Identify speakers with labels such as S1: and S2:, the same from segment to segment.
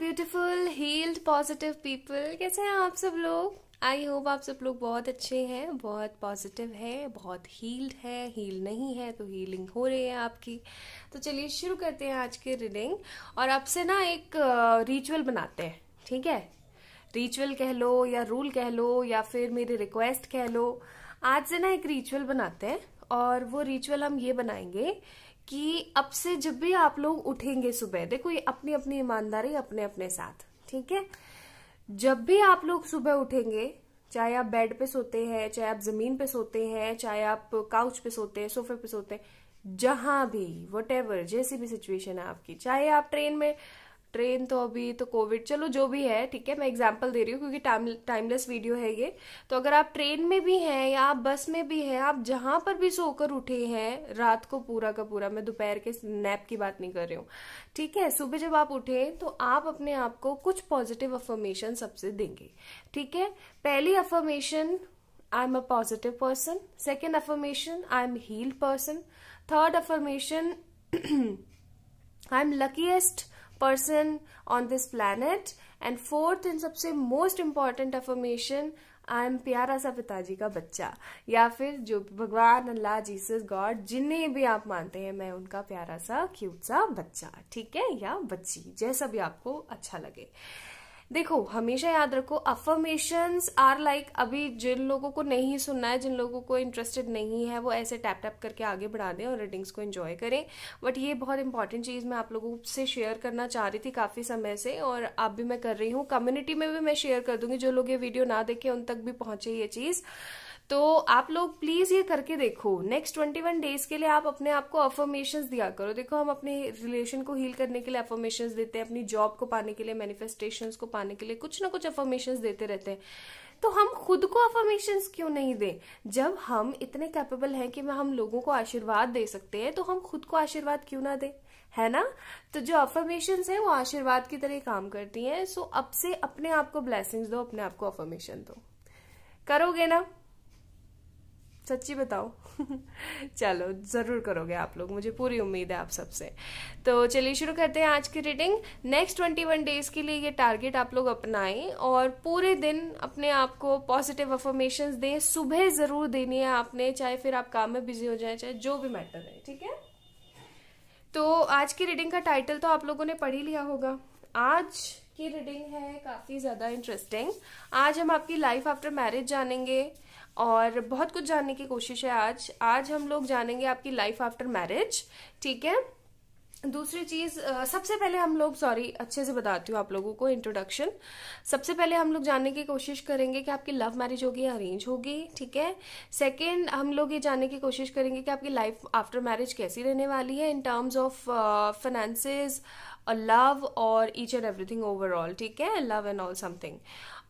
S1: Beautiful heeled positive people, कैसे हैं आप सब लोग। आई होप आप सब लोग बहुत अच्छे हैं, बहुत पॉजिटिव है, बहुत हील्ड है। हील नहीं है तो हीलिंग हो रही है आपकी। तो चलिए शुरू करते हैं आज की रीडिंग। और अब से ना एक रिचुअल बनाते हैं, ठीक है। रिचुअल कह लो या रूल कह लो या फिर मेरी रिक्वेस्ट कह लो। आज से ना एक रिचुअल बनाते हैं और वो रिचुअल हम ये बनाएंगे कि अब से जब भी आप लोग उठेंगे सुबह, देखो ये अपनी अपनी ईमानदारी अपने अपने साथ, ठीक है। जब भी आप लोग सुबह उठेंगे, चाहे आप बेड पे सोते हैं, चाहे आप जमीन पे सोते हैं, चाहे आप काउच पे सोते हैं, सोफे पे सोते हैं, जहां भी वटेवर जैसी भी सिचुएशन है आपकी, चाहे आप ट्रेन तो अभी तो कोविड, चलो जो भी है ठीक है, मैं एग्जांपल दे रही हूँ क्योंकि टाइमलेस वीडियो है ये। तो अगर आप ट्रेन में भी हैं या आप बस में भी हैं, आप जहां पर भी सोकर उठे हैं रात को पूरा का पूरा, मैं दोपहर के नैप की बात नहीं कर रही हूँ, ठीक है। सुबह जब आप उठे तो आप अपने आप को कुछ पॉजिटिव अफर्मेशन सबसे देंगे, ठीक है। पहली affirmation, I am a positive person. Second affirmation, I am heeled person. Third affirmation, I am luckiest person on this planet. and fourth and सबसे most important affirmation, I am प्यारा सा पिताजी का बच्चा, या फिर जो भगवान, अल्लाह, जीसस, गॉड, जिन्हें भी आप मानते हैं, मैं उनका प्यारा सा क्यूट सा बच्चा, ठीक है, या बच्ची, जैसा भी आपको अच्छा लगे। देखो हमेशा याद रखो, अफर्मेशंस आर लाइक, अभी जिन लोगों को नहीं सुनना है, जिन लोगों को इंटरेस्टेड नहीं है, वो ऐसे टैप टैप करके आगे बढ़ा दें और रीडिंग्स को एंजॉय करें। बट ये बहुत इंपॉर्टेंट चीज मैं आप लोगों से शेयर करना चाह रही थी काफी समय से, और अब भी मैं कर रही हूँ। कम्युनिटी में भी मैं शेयर कर दूंगी, जो लोग ये वीडियो ना देखे उन तक भी पहुंचे ये चीज। तो आप लोग प्लीज ये करके देखो। नेक्स्ट 21 डेज के लिए आप अपने आप को अफर्मेशंस दिया करो। देखो हम अपने रिलेशन को हील करने के लिए अफर्मेशंस देते हैं, अपनी जॉब को पाने के लिए, मैनिफेस्टेशंस को पाने के लिए कुछ ना कुछ अफर्मेशंस देते रहते हैं। तो हम खुद को अफर्मेशंस क्यों नहीं दें? जब हम इतने कैपेबल हैं कि हम लोगों को आशीर्वाद दे सकते हैं, तो हम खुद को आशीर्वाद क्यों ना दें, है ना। तो जो अफर्मेशंस है वो आशीर्वाद की तरह काम करती हैं। सो अब से अपने आप को ब्लेसिंग्स दो, अपने आप को अफर्मेशन दो। करोगे ना? सच्ची बताओ। चलो जरूर करोगे आप लोग, मुझे पूरी उम्मीद है आप सबसे। तो चलिए शुरू करते हैं आज की रीडिंग। नेक्स्ट 21 डेज के लिए ये टारगेट आप लोग अपनाएं और पूरे दिन अपने आप को पॉजिटिव अफर्मेशंस दें। सुबह जरूर देनी है आपने, चाहे फिर आप काम में बिजी हो जाए, चाहे जो भी मैटर है, ठीक है। तो आज की रीडिंग का टाइटल तो आप लोगों ने पढ़ ही लिया होगा। आज की रीडिंग है काफी ज्यादा इंटरेस्टिंग। आज हम आपकी लाइफ आफ्टर मैरिज जानेंगे और बहुत कुछ जानने की कोशिश है आज हम लोग जानेंगे आपकी लाइफ आफ्टर मैरिज, ठीक है। दूसरी चीज, सबसे पहले हम लोग, सॉरी अच्छे से बताती हूँ आप लोगों को इंट्रोडक्शन। सबसे पहले हम लोग जानने की कोशिश करेंगे कि आपकी लव मैरिज होगी या अरेंज होगी, ठीक है। सेकंड, हम लोग ये जानने की कोशिश करेंगे कि आपकी लाइफ आफ्टर मैरिज कैसी रहने वाली है in terms of finances, love और ईच एंड एवरीथिंग ओवरऑल, ठीक है, लव एंड ऑल समथिंग।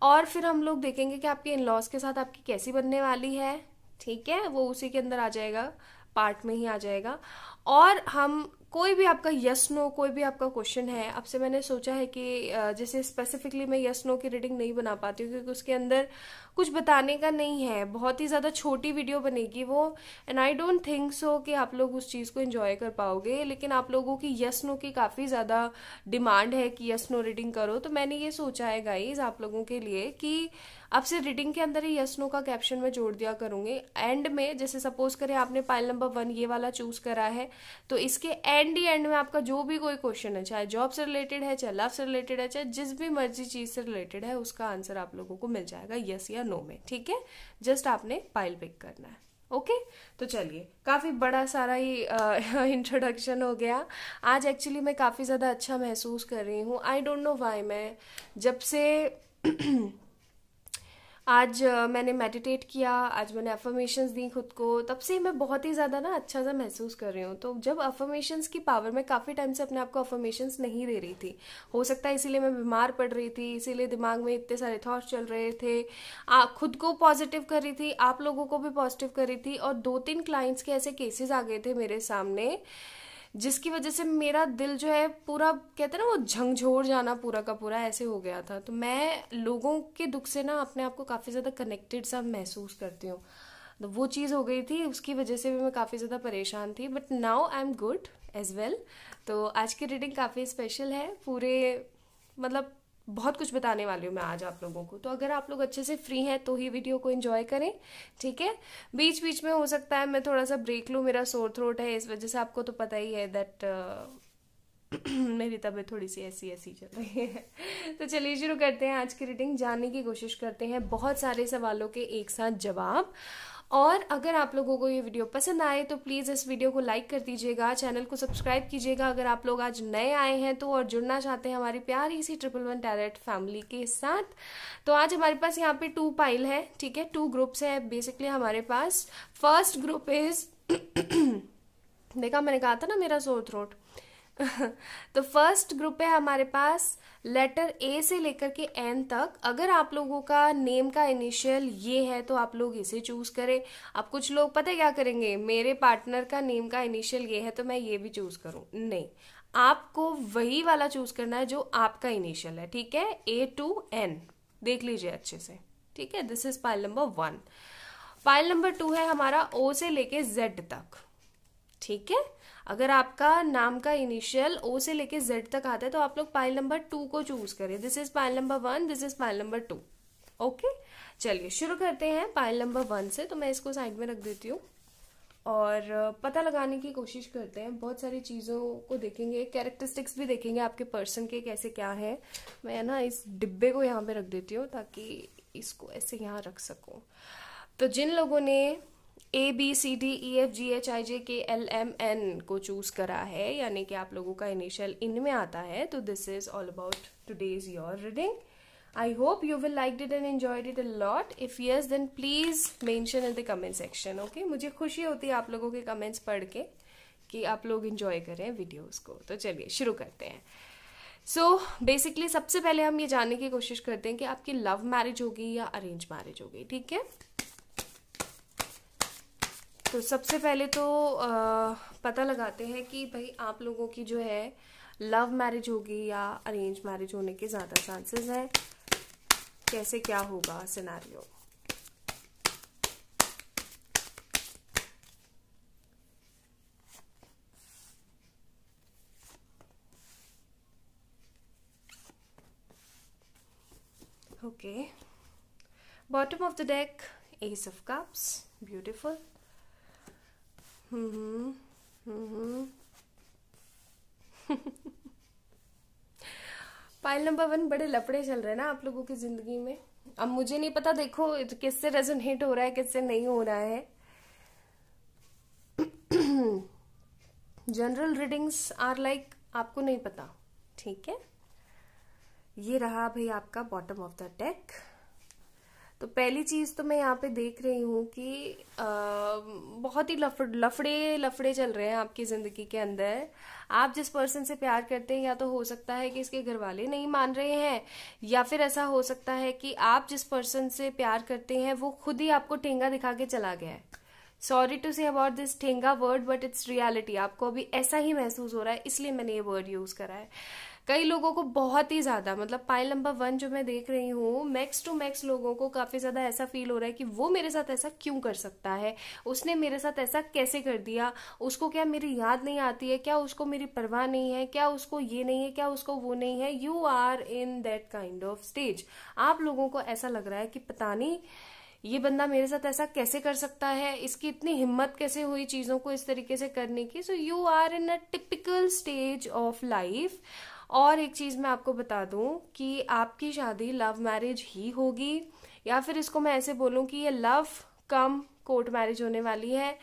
S1: और फिर हम लोग देखेंगे कि आपके इन लॉज के साथ आपकी कैसी बनने वाली है, ठीक है, वो उसी के अंदर आ जाएगा, पार्ट में ही आ जाएगा। और हम कोई भी आपका यस नो, कोई भी आपका क्वेश्चन है, अब से मैंने सोचा है कि जैसे स्पेसिफिकली मैं यस नो की रीडिंग नहीं बना पाती हूँ क्योंकि उसके अंदर कुछ बताने का नहीं है, बहुत ही ज्यादा छोटी वीडियो बनेगी वो, and I don't think so कि आप लोग उस चीज को एंजॉय कर पाओगे। लेकिन आप लोगों की यस नो की काफी ज्यादा डिमांड है कि यस नो रीडिंग करो, तो मैंने ये सोचा है गाइज आप लोगों के लिए कि अब से रीडिंग के अंदर ही यस नो का कैप्शन में जोड़ दिया करूंगी एंड में। जैसे सपोज करें आपने पाइल नंबर 1 ये वाला चूज करा है, तो इसके एंड में आपका जो भी कोई क्वेश्चन है, चाहे जॉब से रिलेटेड है, चाहे लव से रिलेटेड है, चाहे जिस भी मर्जी चीज से रिलेटेड है, उसका आंसर आप लोगों को मिल जाएगा यस या नो में, ठीक है। जस्ट आपने पाइल पिक करना है, ओके। तो चलिए, काफी बड़ा सारा ही इंट्रोडक्शन हो गया। आज एक्चुअली मैं काफी ज्यादा अच्छा महसूस कर रही हूँ। आई डोंट नो व्हाई, मैं जब से आज मैंने मेडिटेट किया, आज मैंने अफर्मेशंस दी खुद को, तब से मैं बहुत ही ज्यादा ना अच्छा सा महसूस कर रही हूँ। तो जब अफर्मेशंस की पावर, मैं काफी टाइम से अपने आप को अफर्मेशंस नहीं दे रही थी, हो सकता है इसीलिए मैं बीमार पड़ रही थी, इसीलिए दिमाग में इतने सारे थॉट्स चल रहे थे। खुद को पॉजिटिव कर रही थी, आप लोगों को भी पॉजिटिव कर रही थी, और 2-3 क्लाइंट्स के ऐसे केसेस आ गए थे मेरे सामने जिसकी वजह से मेरा दिल जो है पूरा, कहते हैं ना वो झंझोर जाना पूरा का पूरा, ऐसे हो गया था। तो मैं लोगों के दुख से ना अपने आप को काफी ज्यादा कनेक्टेड सा महसूस करती हूँ, तो वो चीज हो गई थी, उसकी वजह से भी मैं काफी ज्यादा परेशान थी। But now I am good as well. तो आज की रीडिंग काफी स्पेशल है, पूरे मतलब बहुत कुछ बताने वाली हूँ मैं आज आप लोगों को। तो अगर आप लोग अच्छे से फ्री हैं तो ही वीडियो को एंजॉय करें, ठीक है। बीच बीच में हो सकता है मैं थोड़ा सा ब्रेक लूँ, मेरा सोर थ्रोट है, इस वजह से आपको तो पता ही है दैट मेरी तबीयत थोड़ी सी ऐसी ऐसी चल रही है। तो चलिए शुरू करते हैं आज की रीडिंग। जानने की कोशिश करते हैं बहुत सारे सवालों के एक साथ जवाब। और अगर आप लोगों को ये वीडियो पसंद आए तो प्लीज़ इस वीडियो को लाइक कर दीजिएगा, चैनल को सब्सक्राइब कीजिएगा अगर आप लोग आज नए आए हैं तो, और जुड़ना चाहते हैं हमारी प्यारी सी 111 टैरेट फैमिली के साथ। तो आज हमारे पास यहाँ पे 2 पाइल है, ठीक है, 2 ग्रुप्स है बेसिकली हमारे पास। फर्स्ट ग्रुप इज देखा, मैंने कहा था ना मेरा सोर थ्रोट। तो फर्स्ट ग्रुप है हमारे पास लेटर ए से लेकर के एन तक। अगर आप लोगों का नेम का इनिशियल ये है तो आप लोग इसे चूज करें। अब कुछ लोग पता है क्या करेंगे, मेरे पार्टनर का नेम का इनिशियल ये है तो मैं ये भी चूज करूं, नहीं, आपको वही वाला चूज करना है जो आपका इनिशियल है, ठीक है। ए टू एन देख लीजिए अच्छे से, ठीक है। This is pile number 1। Pile number 2 है हमारा ओ से लेके जेड तक, ठीक है। अगर आपका नाम का इनिशियल ओ से लेके जेड तक आता है तो आप लोग पाइल नंबर 2 को चूज करें। This is pile number 1, this is pile number 2। Okay, चलिए शुरू करते हैं पाइल नंबर 1 से। तो मैं इसको साइड में रख देती हूँ और पता लगाने की कोशिश करते हैं। बहुत सारी चीज़ों को देखेंगे, कैरेक्टरिस्टिक्स भी देखेंगे आपके पर्सन के कैसे क्या है। मैं ना इस डिब्बे को यहाँ पे रख देती हूँ ताकि इसको ऐसे यहाँ रख सकूँ। तो जिन लोगों ने ABCDEFGHIJKLMN को चूज करा है, यानी कि आप लोगों का इनिशियल इनमें आता है, तो this is all about today's your reading. I hope you will liked it and enjoyed it a lot. If yes, then please mention in the comment section. Okay, मुझे खुशी होती है आप लोगों के कमेंट्स पढ़ के कि आप लोग enjoy करें वीडियोस को। तो चलिए शुरू करते हैं। बेसिकली सबसे पहले हम ये जानने की कोशिश करते हैं कि आपकी लव मैरिज होगी या अरेंज मैरिज होगी, ठीक है। तो सबसे पहले तो पता लगाते हैं कि भाई आप लोगों की जो है लव मैरिज होगी या अरेंज मैरिज होने के ज़्यादा चांसेस हैं। कैसे क्या होगा scenario. Okay, bottom of the deck S of cups, beautiful. Pile number 1, बड़े लफड़े चल रहे हैं ना आप लोगों की जिंदगी में। अब मुझे नहीं पता, देखो किससे रेजोनेट हो रहा है किससे नहीं हो रहा है। जनरल रीडिंग्स आर लाइक आपको नहीं पता, ठीक है। ये रहा भाई आपका बॉटम ऑफ द डेक। तो पहली चीज तो मैं यहाँ पे देख रही हूँ कि बहुत ही लफड़े चल रहे हैं आपकी जिंदगी के अंदर। आप जिस पर्सन से प्यार करते हैं या तो हो सकता है कि इसके घर वाले नहीं मान रहे हैं, या फिर ऐसा हो सकता है कि आप जिस पर्सन से प्यार करते हैं वो खुद ही आपको ठेंगा दिखा के चला गया है। Sorry to say about this ठेंगा वर्ड, बट इट्स रियलिटी। आपको अभी ऐसा ही महसूस हो रहा है, इसलिए मैंने ये वर्ड यूज करा है। कई लोगों को बहुत ही ज्यादा, मतलब पाइल नंबर 1 जो मैं देख रही हूँ, मैक्स टू मैक्स लोगों को काफी ज्यादा ऐसा फील हो रहा है कि वो मेरे साथ ऐसा क्यों कर सकता है, उसने मेरे साथ ऐसा कैसे कर दिया, उसको क्या मेरी याद नहीं आती है, क्या उसको मेरी परवाह नहीं है, क्या उसको ये नहीं है, क्या उसको वो नहीं है। You are in that kind of stage. आप लोगों को ऐसा लग रहा है कि पता नहीं ये बंदा मेरे साथ ऐसा कैसे कर सकता है, इसकी इतनी हिम्मत कैसे हुई चीजों को इस तरीके से करने की। So you are in a typical stage of life. और एक चीज मैं आपको बता दूं कि आपकी शादी लव मैरिज ही होगी, या फिर इसको मैं ऐसे बोलूं कि ये लव कम कोर्ट मैरिज होने वाली है।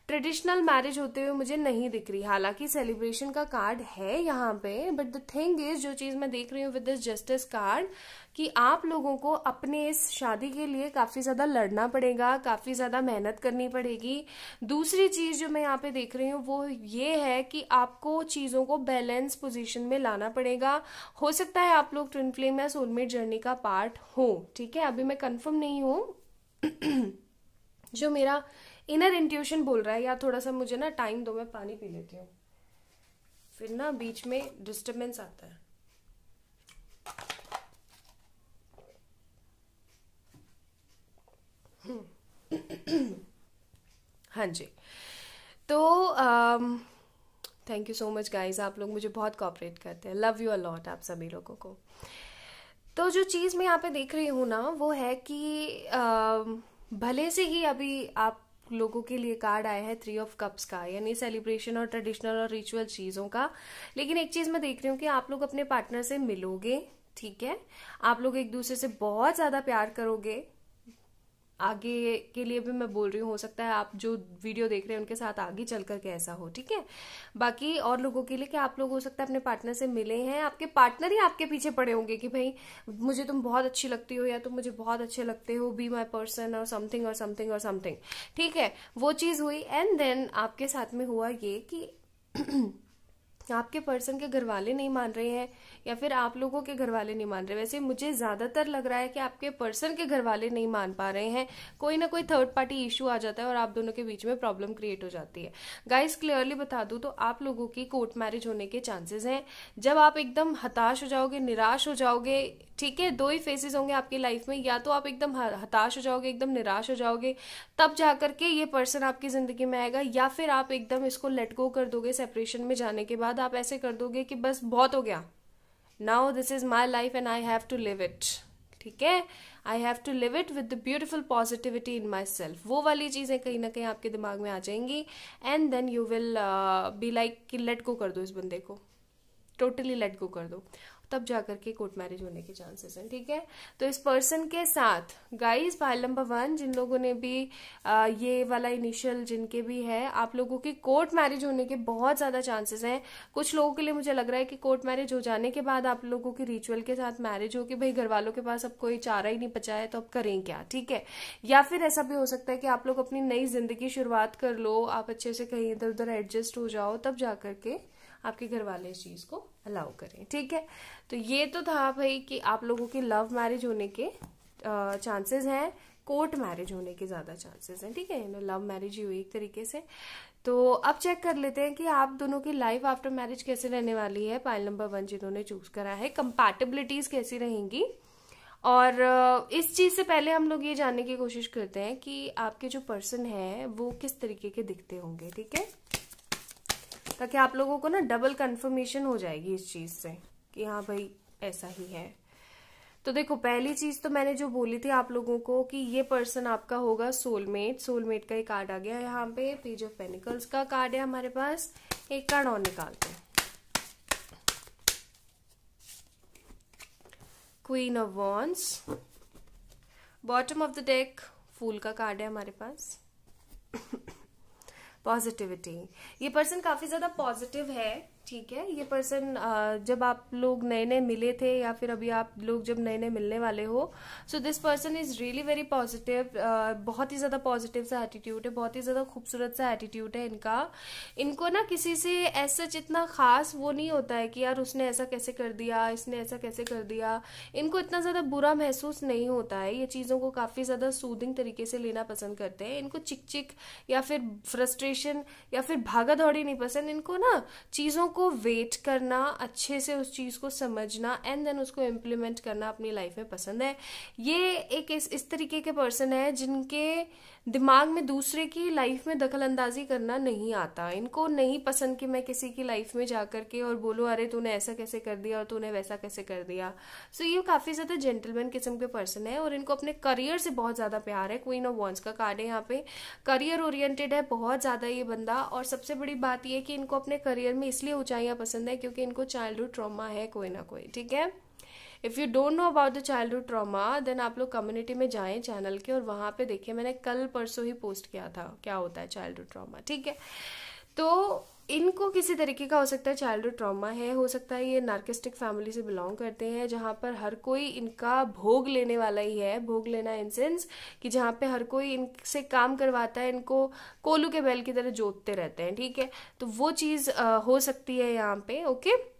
S1: ट्रेडिशनल मैरिज होते हुए मुझे नहीं दिख रही, हालांकि सेलिब्रेशन का कार्ड है यहाँ पे, बट द थिंग इज, जो चीज मैं देख रही हूँ विद दिस जस्टिस कार्ड, कि आप लोगों को अपने इस शादी के लिए काफी ज्यादा लड़ना पड़ेगा, काफी ज्यादा मेहनत करनी पड़ेगी। दूसरी चीज जो मैं यहाँ पे देख रही हूँ वो ये है कि आपको चीजों को बैलेंस पोजीशन में लाना पड़ेगा। हो सकता है आप लोग ट्विन फ्लेम या सोलमेट जर्नी का पार्ट हो, ठीक है, अभी मैं कंफर्म नहीं हूँ। जो मेरा इनर इंट्यूशन बोल रहा है, या थोड़ा सा मुझे ना टाइम दो, मैं पानी पी लेती हूँ, फिर ना बीच में डिस्टरबेंस आता है। हाँ जी, तो thank you so much guys, आप लोग मुझे बहुत कोऑपरेट करते हैं, लव यू अलॉट आप सभी लोगों को। तो जो चीज़ मैं यहाँ पे देख रही हूँ ना वो है कि भले से ही अभी आप लोगों के लिए कार्ड आया है 3 ऑफ कप्स का, यानी सेलिब्रेशन और ट्रेडिशनल और रिचुअल चीज़ों का, लेकिन एक चीज़ मैं देख रही हूँ कि आप लोग अपने पार्टनर से मिलोगे, ठीक है, आप लोग एक दूसरे से बहुत ज़्यादा प्यार करोगे। आगे के लिए भी मैं बोल रही हूँ, हो सकता है आप जो वीडियो देख रहे हैं उनके साथ आगे चल करके ऐसा हो, ठीक है। बाकी और लोगों के लिए कि आप लोग हो सकता है अपने पार्टनर से मिले हैं, आपके पार्टनर ही आपके पीछे पड़े होंगे कि भाई मुझे तुम बहुत अच्छी लगती हो या तुम मुझे बहुत अच्छे लगते हो, बी माई पर्सन और समथिंग और समथिंग और समथिंग, ठीक है, वो चीज हुई। एंड देन आपके साथ में हुआ ये कि आपके पर्सन के घर वाले नहीं मान रहे हैं या फिर आप लोगों के घर वाले नहीं मान रहे। वैसे मुझे ज्यादातर लग रहा है कि आपके पर्सन के घर वाले नहीं मान पा रहे हैं, कोई ना कोई थर्ड पार्टी इशू आ जाता है और आप दोनों के बीच में प्रॉब्लम क्रिएट हो जाती है। गाइस क्लियरली बता दूं तो आप लोगों की कोर्ट मैरिज होने के चांसेस हैं। जब आप एकदम हताश हो जाओगे, निराश हो जाओगे, ठीक है, 2 ही फेसेस होंगे आपकी लाइफ में, या तो आप एकदम हताश हो जाओगे, एकदम निराश हो जाओगे, तब जाकर के ये पर्सन आपकी जिंदगी में आएगा, या फिर आप एकदम इसको लेट गो कर दोगे। सेपरेशन में जाने के बाद आप ऐसे कर दोगे कि बस बहुत हो गया, now this is my life and I have to live it, ठीक है, I have to live it with the beautiful positivity in myself. वो वाली चीजें कहीं ना कहीं आपके दिमाग में आ जाएंगी and then you will be like कि लेट गो कर दो इस बंदे को, टोटली लेट गो कर दो, तब जाकर के कोर्ट मैरिज होने के चांसेस हैं, ठीक है। तो इस पर्सन के साथ गाइस पाइल नंबर 1 जिन लोगों ने भी ये वाला इनिशियल जिनके भी है, आप लोगों की कोर्ट मैरिज होने के बहुत ज्यादा चांसेस हैं। कुछ लोगों के लिए मुझे लग रहा है कि कोर्ट मैरिज हो जाने के बाद आप लोगों की रिचुअल के साथ मैरिज हो कि भाई घर वालों के पास अब कोई चारा ही नहीं बचा है तो अब करें क्या, ठीक है। या फिर ऐसा भी हो सकता है कि आप लोग अपनी नई जिंदगी शुरुआत कर लो, आप अच्छे से कहीं इधर उधर एडजस्ट हो जाओ, तब जाकर के आपके घर वाले इस चीज को अलाउ करें, ठीक है। तो ये तो था भाई कि आप लोगों की लव मैरिज होने के चांसेस हैं, कोर्ट मैरिज होने के ज्यादा चांसेस हैं, ठीक है। लव मैरिज ही हुई एक तरीके से। तो अब चेक कर लेते हैं कि आप दोनों की लाइफ आफ्टर मैरिज कैसे रहने वाली है। पाइल नंबर 1 जिन्होंने चूज करा है, कंपैटिबिलिटीज कैसी रहेंगी। और इस चीज से पहले हम लोग ये जानने की कोशिश करते हैं कि आपके जो पर्सन है वो किस तरीके के दिखते होंगे, ठीक है, ताकि आप लोगों को ना डबल कंफर्मेशन हो जाएगी इस चीज से कि हाँ भाई ऐसा ही है। तो देखो पहली चीज तो मैंने जो बोली थी आप लोगों को कि ये पर्सन आपका होगा सोलमेट। सोलमेट का एक कार्ड आ गया यहाँ पे, पेज ऑफ पेनिकल्स का कार्ड है हमारे पास। एक कार्ड और निकालते हैं, queen of wands. Bottom of the deck fool का कार्ड है हमारे पास। पॉजिटिविटी, ये पर्सन काफी ज्यादा पॉजिटिव है, ठीक है। ये पर्सन जब आप लोग नए नए मिले थे या फिर अभी आप लोग जब नए नए मिलने वाले हो, so this person is really very positive. बहुत ही ज्यादा पॉजिटिव सा एटीट्यूड है, बहुत ही ज्यादा खूबसूरत सा एटीट्यूड है इनका। इनको ना किसी से ऐसा इतना खास वो नहीं होता है कि यार उसने ऐसा कैसे कर दिया, इसने ऐसा कैसे कर दिया। इनको इतना ज्यादा बुरा महसूस नहीं होता है, ये चीजों को काफी ज्यादा सूदिंग तरीके से लेना पसंद करते हैं। इनको चिक चिक या फिर फ्रस्ट्रेशन या फिर भागा दौड़ी नहीं पसंद। इनको ना चीजों को वेट करना, अच्छे से उस चीज को समझना एंड देन उसको इम्प्लीमेंट करना अपनी लाइफ में पसंद है। ये एक इस तरीके के पर्सन है जिनके दिमाग में दूसरे की लाइफ में दखल अंदाजी करना नहीं आता। इनको नहीं पसंद कि मैं किसी की लाइफ में जाकर के और बोलूं अरे तूने ऐसा कैसे कर दिया और तूने वैसा कैसे कर दिया। सो ये काफी ज्यादा जेंटलमैन किस्म के पर्सन है और इनको अपने करियर से बहुत ज्यादा प्यार है। क्वीन ऑफ वॉन्ड्स का कार्ड है यहाँ पे, करियर ओरिएंटेड है बहुत ज्यादा ये बंदा। और सबसे बड़ी बात ये कि इनको अपने करियर में इसलिए ऊंचाइयां पसंद है क्योंकि इनको चाइल्डहुड ट्रॉमा है कोई ना कोई, ठीक है। If you don't know about the childhood trauma then आप लोग कम्युनिटी में जाएं चैनल के और वहां पे देखिए, मैंने कल परसों ही पोस्ट किया था क्या होता है चाइल्डहुड ट्रॉमा, ठीक है। तो इनको किसी तरीके का हो सकता है चाइल्डहुड ट्रॉमा है, हो सकता है ये नार्किस्टिक फैमिली से बिलोंग करते हैं जहां पर हर कोई इनका भोग लेने वाला ही है। भोग लेना इन सेंस कि जहां पे हर कोई इनसे काम करवाता है, इनको कोलू के बैल की तरह जोतते रहते हैं, ठीक है। तो वो चीज हो सकती है यहाँ पे, ओके।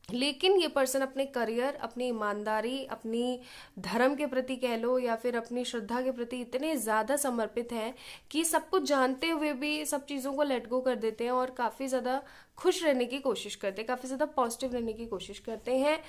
S1: लेकिन ये पर्सन अपने करियर, अपनी ईमानदारी, अपनी धर्म के प्रति कह लो या फिर अपनी श्रद्धा के प्रति इतने ज्यादा समर्पित हैं कि सब कुछ जानते हुए भी सब चीजों को लेट गो कर देते हैं और काफी ज्यादा खुश रहने की कोशिश करते हैं, काफ़ी ज़्यादा पॉजिटिव रहने की कोशिश करते हैं,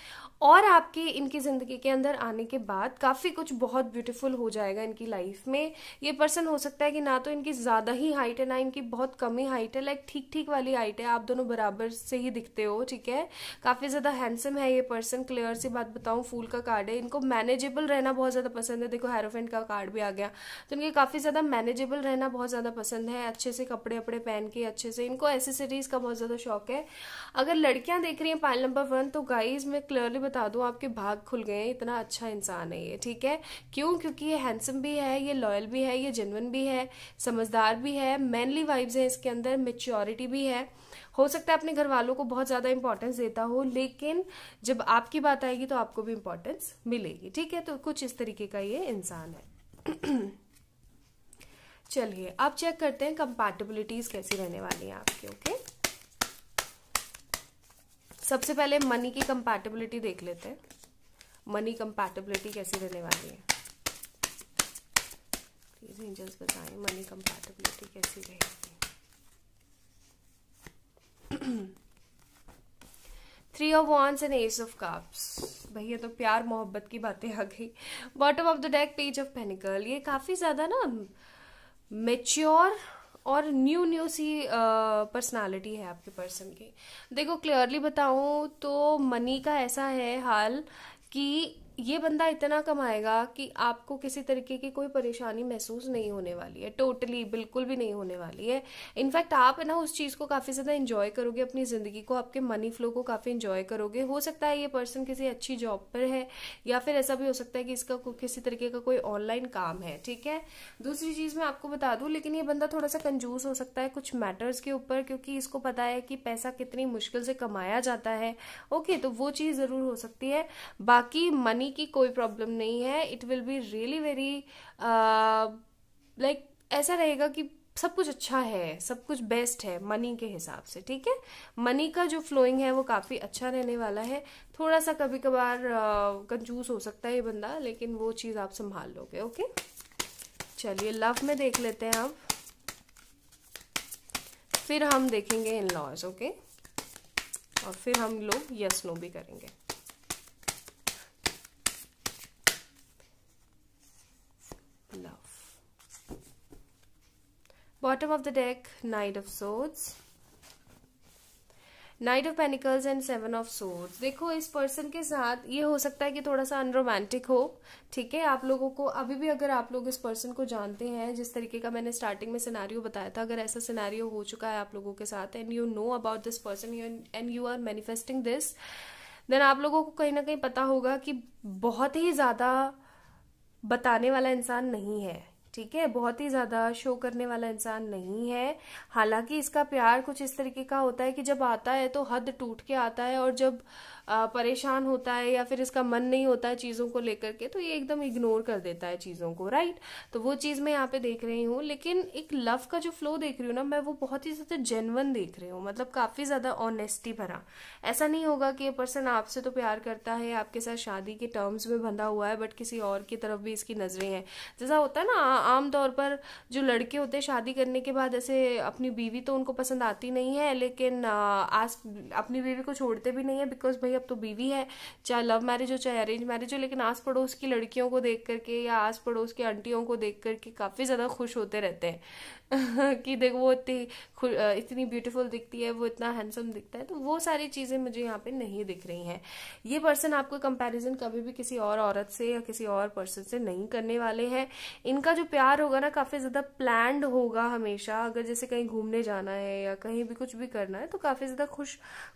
S1: और आपके इनकी ज़िंदगी के अंदर आने के बाद काफ़ी कुछ बहुत ब्यूटीफुल हो जाएगा इनकी लाइफ में। ये पर्सन हो सकता है कि ना तो इनकी ज़्यादा ही हाइट है ना इनकी बहुत कम ही हाइट है, लाइक ठीक ठीक वाली हाइट है, आप दोनों बराबर से ही दिखते हो, ठीक है। काफ़ी ज़्यादा हैंडसम है ये पर्सन, क्लियर सी बात बताऊँ, फूल का कार्ड है। इनको मैनेजेबल रहना बहुत ज़्यादा पसंद है, देखो हेरोफेंट का कार्ड भी आ गया, तो इनके काफ़ी ज़्यादा मैनेजेबल रहना बहुत ज़्यादा पसंद है, अच्छे से कपड़े वपड़े पहन के अच्छे से, इनको एसेसरीज का बहुत ज़्यादा शौक है। अगर लड़कियां देख रही हैं पाइल नंबर 1, तो गाइज मैं क्लियरली बता दूं आपके भाग खुल गए हैं, इतना अच्छा इंसान है ये, ठीक है। क्यों? क्योंकि ये हैंडसम भी है, ये लॉयल भी है, ये जेन्युइन भी है, समझदार भी है, मैनली वाइब्स है इसके अंदर, मेच्योरिटी भी है। हो सकता है अपने घर वालों को बहुत ज्यादा इंपॉर्टेंस देता हो, लेकिन जब आपकी बात आएगी तो आपको भी इंपॉर्टेंस मिलेगी, ठीक है। तो कुछ इस तरीके का ये इंसान है। चलिए अब चेक करते हैं कंपैटिबिलिटीज कैसी रहने वाली है आपकी। ओके, सबसे पहले मनी की कंपैटिबिलिटी देख लेते हैं, मनी कंपैटिबिलिटी कैसी रहने वाली है। प्लीज एंजल्स बताएं मनी कंपैटिबिलिटी कैसी रहेगी। 3 of Wands and Ace of Cups, भैया तो प्यार मोहब्बत की बातें आ गई। Bottom of the deck page of panicle, ये काफी ज्यादा ना मेच्योर और न्यू सी पर्सनालिटी है आपके पर्सन की। देखो क्लियरली बताऊं तो मनी का ऐसा है हाल कि ये बंदा इतना कमाएगा कि आपको किसी तरीके की कोई परेशानी महसूस नहीं होने वाली है, टोटली बिल्कुल भी नहीं होने वाली है। इनफैक्ट आप है ना उस चीज को काफी ज्यादा एंजॉय करोगे, अपनी जिंदगी को, आपके मनी फ्लो को काफी एंजॉय करोगे। हो सकता है ये पर्सन किसी अच्छी जॉब पर है, या फिर ऐसा भी हो सकता है कि इसका किसी तरीके का कोई ऑनलाइन काम है, ठीक है। दूसरी चीज मैं आपको बता दूं, लेकिन ये बंदा थोड़ा सा कंजूस हो सकता है कुछ मैटर्स के ऊपर, क्योंकि इसको पता है कि पैसा कितनी मुश्किल से कमाया जाता है। ओके, तो वो चीज जरूर हो सकती है। बाकी मनी की कोई प्रॉब्लम नहीं है, it will be really very like ऐसा रहेगा कि सब कुछ अच्छा है, सब कुछ बेस्ट है मनी के हिसाब से, ठीक है। मनी का जो फ्लोइंग है वो काफी अच्छा रहने वाला है। थोड़ा सा कभी कभार कंजूस हो सकता है ये बंदा, लेकिन वो चीज आप संभाल लोगे। ओके, चलिए लव में देख लेते हैं अब, फिर हम देखेंगे इन लॉज। ओके, और फिर हम लोग यस नो भी करेंगे। Bottom of the deck night of swords, night of pentacles and 7 of swords. देखो इस पर्सन के साथ ये हो सकता है कि थोड़ा सा अनरोमांटिक हो, ठीक है। आप लोगों को अभी भी, अगर आप लोग इस पर्सन को जानते हैं, जिस तरीके का मैंने स्टार्टिंग में सिनेरियो बताया था, अगर ऐसा सिनेरियो हो चुका है आप लोगों के साथ and you know about this person and you are manifesting this, then आप लोगों को कहीं ना कहीं पता होगा कि बहुत ही ज्यादा बताने वाला इंसान नहीं है, ठीक है। बहुत ही ज्यादा शो करने वाला इंसान नहीं है। हालांकि इसका प्यार कुछ इस तरीके का होता है कि जब आता है तो हद टूट के आता है, और जब परेशान होता है या फिर इसका मन नहीं होता है चीजों को लेकर के, तो ये एकदम इग्नोर कर देता है चीजों को, राइट। तो वो चीज मैं यहाँ पे देख रही हूँ, लेकिन एक लव का जो फ्लो देख रही हूँ ना मैं, वो बहुत ही ज्यादा जेन्युइन देख रही हूँ, मतलब काफी ज्यादा ऑनेस्टी भरा। ऐसा नहीं होगा कि ये पर्सन आपसे तो प्यार करता है, आपके साथ शादी के टर्म्स में बंधा हुआ है, बट किसी और की तरफ भी इसकी नजरें हैं। जैसा होता है ना आमतौर पर जो लड़के होते हैं शादी करने के बाद ऐसे अपनी बीवी तो उनको पसंद आती नहीं है, लेकिन आज अपनी बीवी को छोड़ते भी नहीं है, बिकॉज भाई अब तो बीवी है, चाहे लव मैरिज हो चाहे अरेंज मैरिज हो। लेकिन आस पड़ोस की लड़कियों को देख करके या आस पड़ोस की आंटियों को देख करके काफी ज्यादा खुश होते रहते हैं कि देखो वो इतनी ब्यूटीफुल दिखती है, वो इतना हैंडसम दिखता है। तो वो सारी चीजें मुझे यहाँ पे नहीं दिख रही हैं। ये पर्सन आपको कंपैरिजन कभी भी किसी और औरत से या किसी और पर्सन से नहीं करने वाले हैं। इनका जो प्यार होगा ना काफी ज्यादा प्लान्ड होगा हमेशा। अगर जैसे कहीं घूमने जाना है या कहीं भी कुछ भी करना है तो काफी ज्यादा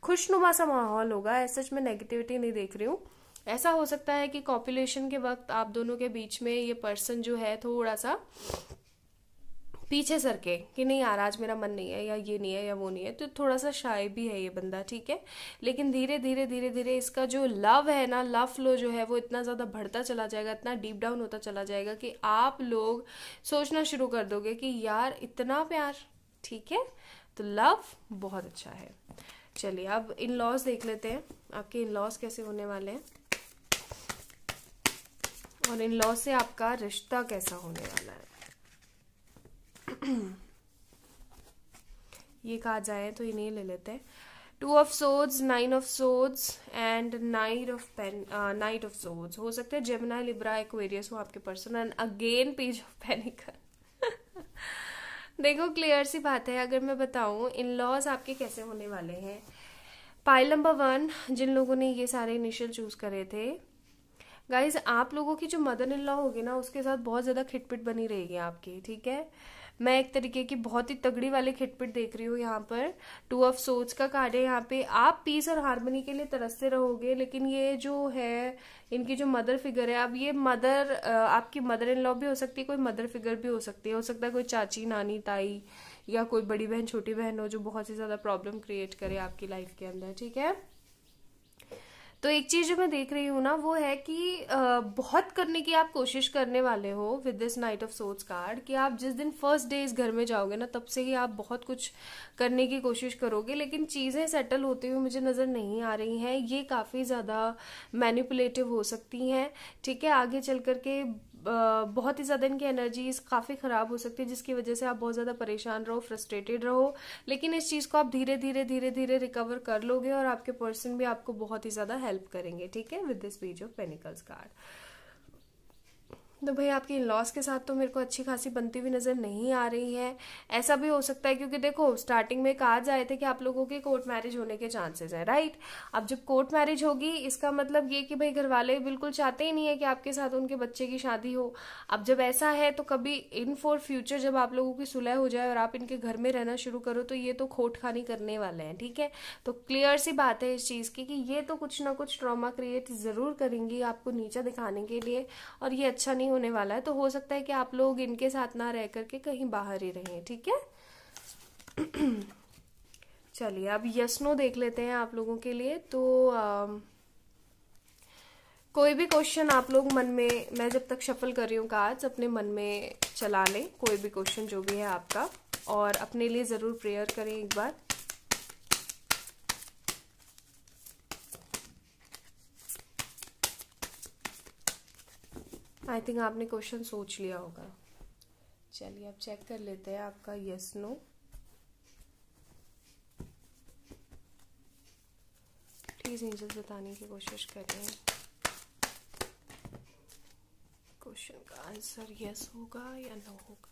S1: खुशनुमा सा माहौल होगा। सच में नेगेटिविटी नहीं देख रही हूँ। ऐसा हो सकता है कि कॉपुलेशन के वक्त आप दोनों के बीच में ये पर्सन जो है थोड़ा सा पीछे सरके कि नहीं यार आज मेरा मन नहीं है, या ये नहीं है या वो नहीं है, तो थोड़ा सा शाय भी है ये बंदा, ठीक है। लेकिन धीरे धीरे धीरे धीरे इसका जो लव है ना, लव फ्लो जो है वो इतना ज्यादा बढ़ता चला जाएगा, इतना डीप डाउन होता चला जाएगा कि आप लोग सोचना शुरू कर दोगे कि यार इतना प्यार, ठीक है। तो लव बहुत अच्छा है। चलिए अब इन लॉज देख लेते हैं, आपके इन लॉज कैसे होने वाले हैं और इन लॉज से आपका रिश्ता कैसा होने वाला है। ये कहा जाए तो इन्हें ले लेते हैं। Two of swords, nine of swords and night of swords. हो सकता है जेमिनी, लिब्रा, एक्वेरियस हो आपके person. And again page of panicle. देखो क्लियर सी बात है, अगर मैं बताऊं इन लॉज आपके कैसे होने वाले हैं। पाइल नंबर 1, जिन लोगों ने ये सारे इनिशियल चूज करे थे, गाइज आप लोगों की जो मदर इन लॉ होगी ना, उसके साथ बहुत ज्यादा खिटपिट बनी रहेगी आपकी, ठीक है। मैं एक तरीके की बहुत ही तगड़ी वाली खिटपिट देख रही हूँ यहाँ पर। टू ऑफ सोर्ड्स का कार्ड है यहाँ पे। आप पीस और हार्मनी के लिए तरसते रहोगे, लेकिन ये जो है इनकी जो मदर फिगर है, अब ये मदर आपकी मदर इन लॉ भी हो सकती है, कोई मदर फिगर भी हो सकती है। हो सकता है कोई चाची, नानी, ताई या कोई बड़ी बहन, छोटी बहन हो जो बहुत ही ज्यादा प्रॉब्लम क्रिएट करे आपकी लाइफ के अंदर, ठीक है। तो एक चीज जो मैं देख रही हूँ ना, वो है कि बहुत करने की आप कोशिश करने वाले हो with this night of swords card, कि आप जिस दिन फर्स्ट डे इस घर में जाओगे ना, तब से ही आप बहुत कुछ करने की कोशिश करोगे, लेकिन चीजें सेटल होती हुई मुझे नजर नहीं आ रही हैं। ये काफी ज्यादा मैनिपुलेटिव हो सकती हैं, ठीक है। आगे चल करके बहुत ही ज्यादा इनकी एनर्जीज काफी खराब हो सकती है, जिसकी वजह से आप बहुत ज्यादा परेशान रहो, फ्रस्ट्रेटेड रहो। लेकिन इस चीज को आप धीरे धीरे धीरे धीरे रिकवर कर लोगे और आपके पर्सन भी आपको बहुत ही ज्यादा हेल्प करेंगे, ठीक है, with this page of panicles card. तो भाई आपकी इन लॉस के साथ तो मेरे को अच्छी खासी बनती हुई नजर नहीं आ रही है। ऐसा भी हो सकता है क्योंकि देखो स्टार्टिंग में कहा जाए थे कि आप लोगों के कोर्ट मैरिज होने के चांसेस हैं, राइट। अब जब कोर्ट मैरिज होगी, इसका मतलब ये कि भाई घर वाले बिल्कुल चाहते ही नहीं है कि आपके साथ उनके बच्चे की शादी हो। अब जब ऐसा है तो कभी इन फॉर फ्यूचर जब आप लोगों की सुलह हो जाए और आप इनके घर में रहना शुरू करो, तो ये तो खोट खानी करने वाले हैं, ठीक है। तो क्लियर सी बात है इस चीज की कि ये तो कुछ ना कुछ ट्रॉमा क्रिएट जरूर करेंगी आपको नीचा दिखाने के लिए, और ये अच्छा नहीं होने वाला है। तो हो सकता है कि आप लोग इनके साथ ना रह करके कहीं बाहर ही रहें, ठीक है। चलिए अब यस नो देख लेते हैं आप लोगों के लिए। तो कोई भी क्वेश्चन आप लोग मन में, मैं जब तक शफल कर रही हूँ कार्ड्स, अपने मन में चला लें कोई भी क्वेश्चन जो भी है आपका, और अपने लिए जरूर प्रेयर करें एक बार। आई थिंक आपने क्वेश्चन सोच लिया होगा। चलिए अब चेक कर लेते हैं आपका यस नो। प्लीज एंजल्स बताने की कोशिश करें क्वेश्चन का आंसर यस होगा या नो होगा।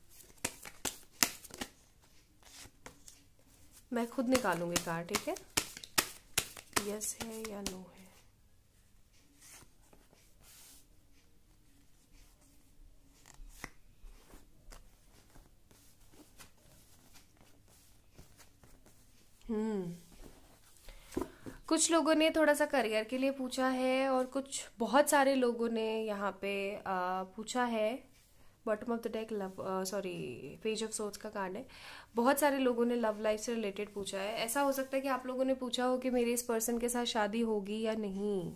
S1: मैं खुद निकालूंगी कार्ड, ठीक है। यस है या नो है। कुछ लोगों ने थोड़ा सा करियर के लिए पूछा है, और कुछ बहुत सारे लोगों ने यहाँ पे पूछा है। Bottom of the deck love, sorry page of swords का कार्ड है। बहुत सारे लोगों ने लव लाइफ से रिलेटेड पूछा है। ऐसा हो सकता है कि आप लोगों ने पूछा हो कि मेरे इस पर्सन के साथ शादी होगी या नहीं,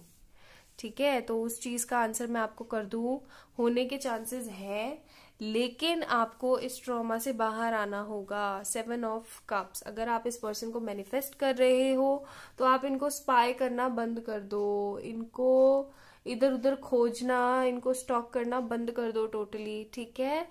S1: ठीक है। तो उस चीज का आंसर मैं आपको कर दूं, होने के चांसेस है, लेकिन आपको इस ट्रॉमा से बाहर आना होगा। 7 ऑफ कप्स, अगर आप इस पर्सन को मैनिफेस्ट कर रहे हो तो आप इनको स्पाई करना बंद कर दो, इनको इधर उधर खोजना, इनको स्टॉक करना बंद कर दो टोटली, ठीक है।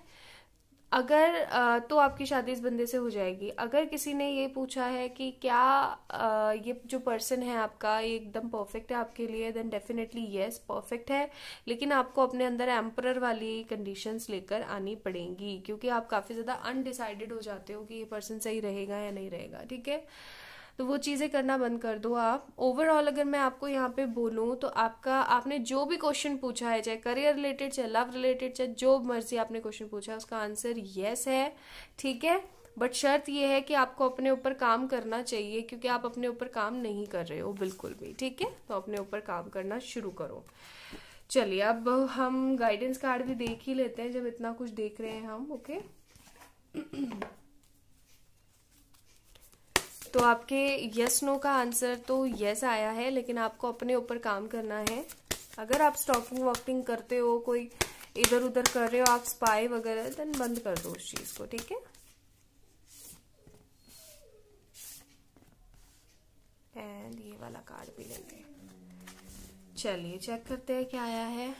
S1: अगर तो आपकी शादी इस बंदे से हो जाएगी। अगर किसी ने ये पूछा है कि क्या ये जो पर्सन है आपका ये एकदम परफेक्ट है आपके लिए, देन डेफिनेटली यस परफेक्ट है, लेकिन आपको अपने अंदर एम्परर वाली कंडीशंस लेकर आनी पड़ेंगी, क्योंकि आप काफी ज्यादा अनडिसाइडेड हो जाते हो कि ये पर्सन सही रहेगा या नहीं रहेगा, ठीक है। तो वो चीजें करना बंद कर दो आप। ओवरऑल अगर मैं आपको यहाँ पे बोलूँ तो आपने जो भी क्वेश्चन पूछा है, चाहे करियर रिलेटेड, चाहे लव रिलेटेड, चाहे जो मर्जी आपने क्वेश्चन पूछा है, उसका आंसर यस है, ठीक है। बट शर्त ये है कि आपको अपने ऊपर काम करना चाहिए, क्योंकि आप अपने ऊपर काम नहीं कर रहे हो बिल्कुल भी, ठीक है। तो अपने ऊपर काम करना शुरू करो। चलिए अब हम गाइडेंस कार्ड भी देख ही लेते हैं जब इतना कुछ देख रहे हैं हम, ओके। तो आपके यस नो का आंसर तो यस आया है, लेकिन आपको अपने ऊपर काम करना है। अगर आप स्टॉकिंग वॉकिंग करते हो, कोई इधर उधर कर रहे हो, आप स्पाई वगैरह, देन बंद कर दो उस चीज को, ठीक है। एंड ये वाला कार्ड भी लेंगे। चलिए चेक करते हैं क्या आया है।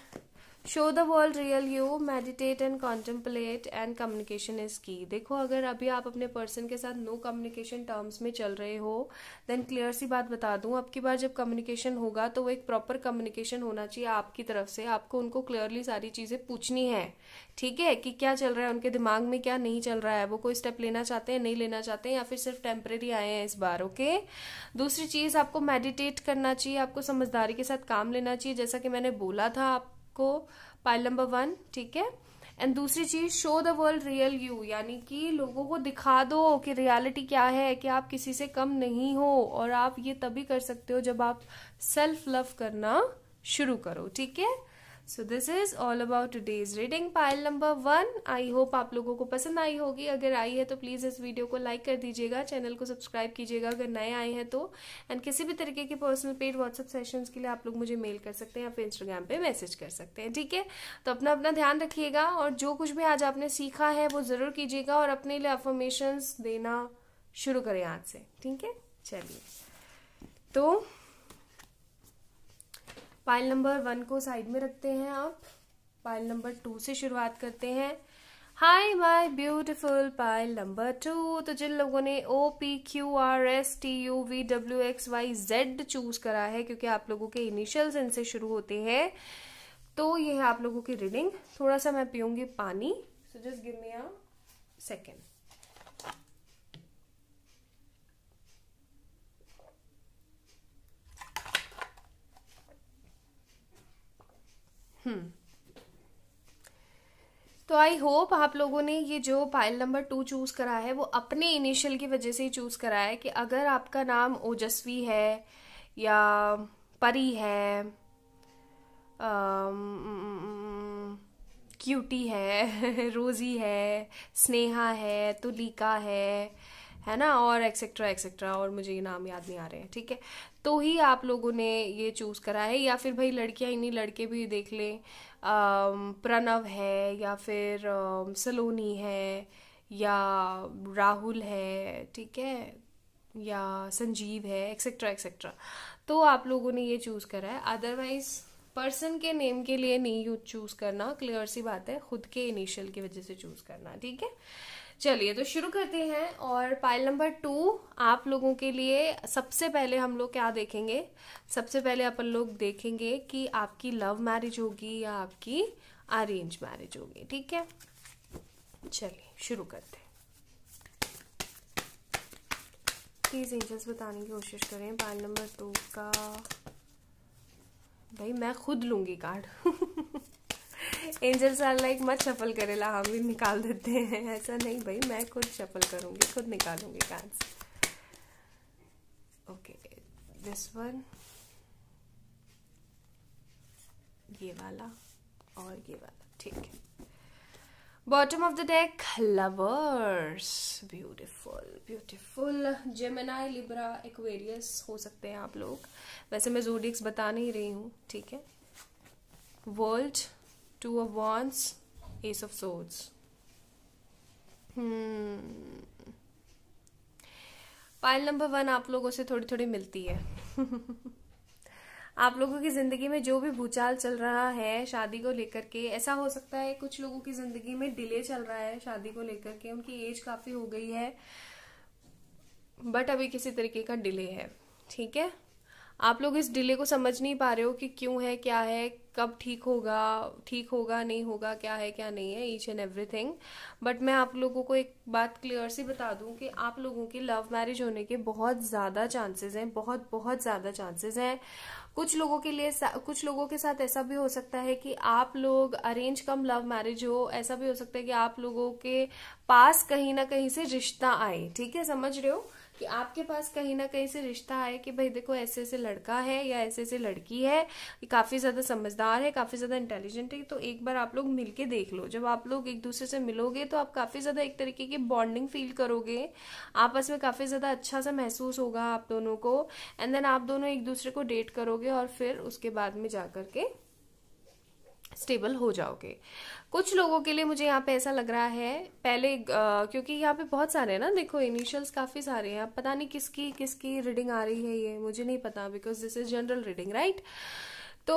S1: Show the world real you, meditate and contemplate and communication is की। देखो अगर अभी आप अपने पर्सन के साथ नो कम्युनिकेशन टर्म्स में चल रहे हो, देन क्लियर सी बात बता दूं, अब की बार जब कम्युनिकेशन होगा तो वो एक प्रॉपर कम्युनिकेशन होना चाहिए आपकी तरफ से। आपको उनको क्लियरली सारी चीजें पूछनी है, ठीक है, कि क्या चल रहा है उनके दिमाग में, क्या नहीं चल रहा है, वो कोई स्टेप लेना चाहते हैं, नहीं लेना चाहते हैं, या फिर सिर्फ टेम्परेरी आए हैं इस बार। ओके, दूसरी चीज आपको मेडिटेट करना चाहिए, आपको समझदारी के साथ काम लेना चाहिए, जैसा कि मैंने बोला था को पाइल नंबर 1, ठीक है। एंड दूसरी चीज, show the world real you, यानी कि लोगों को दिखा दो कि रियलिटी क्या है, कि आप किसी से कम नहीं हो, और आप ये तभी कर सकते हो जब आप सेल्फ लव करना शुरू करो, ठीक है। So this is all about today's reading pile number 1। I hope आप लोगों को पसंद आई होगी। अगर आई है तो प्लीज इस वीडियो को लाइक कर दीजिएगा, चैनल को सब्सक्राइब कीजिएगा अगर नए आए हैं तो। एंड किसी भी तरीके के पर्सनल पेड व्हाट्सएप सेशंस के लिए आप लोग मुझे मेल कर सकते हैं या फिर इंस्टाग्राम पे मैसेज कर सकते हैं, ठीक है। तो अपना अपना ध्यान रखिएगा, और जो कुछ भी आज आपने सीखा है वो जरूर कीजिएगा, और अपने लिए अफर्मेशंस देना शुरू करें आज से, ठीक है। चलिए, तो पाइल नंबर 1 को साइड में रखते हैं, आप पाइल नंबर 2 से शुरुआत करते हैं। Hi my beautiful pile number 2। तो जिन लोगों ने OPQRSTUVWXYZ चूज करा है, क्योंकि आप लोगों के इनिशियल्स इनसे शुरू होते हैं, तो ये है आप लोगों की रीडिंग। थोड़ा सा मैं पीऊंगी पानी, so just give me a second. तो आई होप आप लोगों ने ये जो पाइल नंबर 2 चूज करा है वो अपने इनिशियल की वजह से ही चूज करा है, कि अगर आपका नाम ओजस्वी है, या परी है, क्यूटी है, रोजी है, स्नेहा है, तुलिका है ना, और एक्सेट्रा एक्सेट्रा, और मुझे ये नाम याद नहीं आ रहे हैं, ठीक है। तो ही आप लोगों ने ये चूज करा है, या फिर भाई लड़कियां ही नहीं लड़के भी देख लें, प्रणव है, या फिर सलोनी है, या राहुल है, ठीक है, या संजीव है, एक्सेट्रा एक्सेट्रा। तो आप लोगों ने ये चूज करा है। अदरवाइज पर्सन के नेम के लिए नहीं चूज करना, क्लियर सी बात है, खुद के इनिशियल की वजह से चूज करना, ठीक है। चलिए तो शुरू करते हैं। और पाइल नंबर 2 आप लोगों के लिए सबसे पहले हम लोग क्या देखेंगे, सबसे पहले अपन लोग देखेंगे कि आपकी लव मैरिज होगी या आपकी अरेंज मैरिज होगी, ठीक है। चलिए शुरू करते हैं। प्लीज एंजल्स बताने की कोशिश करें पाइल नंबर 2 का। भाई मैं खुद लूंगी कार्ड। एंजल्स आर लाइक मत शफल करेला, हम भी निकाल देते हैं, ऐसा नहीं भाई, मैं खुद शफल करूंगी, खुद निकालूंगी कार्ड्स। ओके, दिस वन, ये वाला और ये वाला, ठीक है। Bottom of the deck, lovers, beautiful beautiful. Gemini, Libra, Aquarius हो सकते हैं आप लोग, वैसे मैं ज़ोडिएक्स बता नहीं रही हूँ, ठीक है। World, 2 of Wands, Ace of Swords। Pile number 1 आप लोगों से थोड़ी थोड़ी मिलती है। आप लोगों की जिंदगी में जो भी भूचाल चल रहा है शादी को लेकर के, ऐसा हो सकता है कुछ लोगों की जिंदगी में डिले चल रहा है शादी को लेकर के, उनकी एज काफी हो गई है, बट अभी किसी तरीके का डिले है, ठीक है। आप लोग इस डिले को समझ नहीं पा रहे हो कि क्यों है, क्या है, कब ठीक होगा नहीं होगा, क्या है क्या नहीं है, ईच एंड एवरीथिंग। बट मैं आप लोगों को एक बात क्लियर सी बता दूं कि आप लोगों की लव मैरिज होने के बहुत ज्यादा चांसेस हैं, बहुत बहुत ज्यादा चांसेस हैं। कुछ लोगों के साथ ऐसा भी हो सकता है कि आप लोग अरेंज कम लव मैरिज हो, ऐसा भी हो सकता है कि आप लोगों के पास कहीं ना कहीं से रिश्ता आए, ठीक है, समझ रहे हो, कि आपके पास कहीं ना कहीं से रिश्ता आए कि भाई देखो ऐसे ऐसे लड़का है या ऐसे ऐसे लड़की है, काफी ज्यादा समझदार है, काफी ज्यादा इंटेलिजेंट है, तो एक बार आप लोग मिलके देख लो। जब आप लोग एक दूसरे से मिलोगे तो आप काफी ज्यादा एक तरीके की बॉन्डिंग फील करोगे, आपस में काफी ज्यादा अच्छा सा महसूस होगा आप दोनों को, एंड देन आप दोनों एक दूसरे को डेट करोगे और फिर उसके बाद में जाकर के स्टेबल हो जाओगे। कुछ लोगों के लिए मुझे यहाँ पे ऐसा लग रहा है, पहले क्योंकि यहाँ पे बहुत सारे हैं ना, देखो इनिशियल्स काफी सारे हैं, अब पता नहीं किसकी किसकी रीडिंग आ रही है, ये मुझे नहीं पता, because this is general reading, right. तो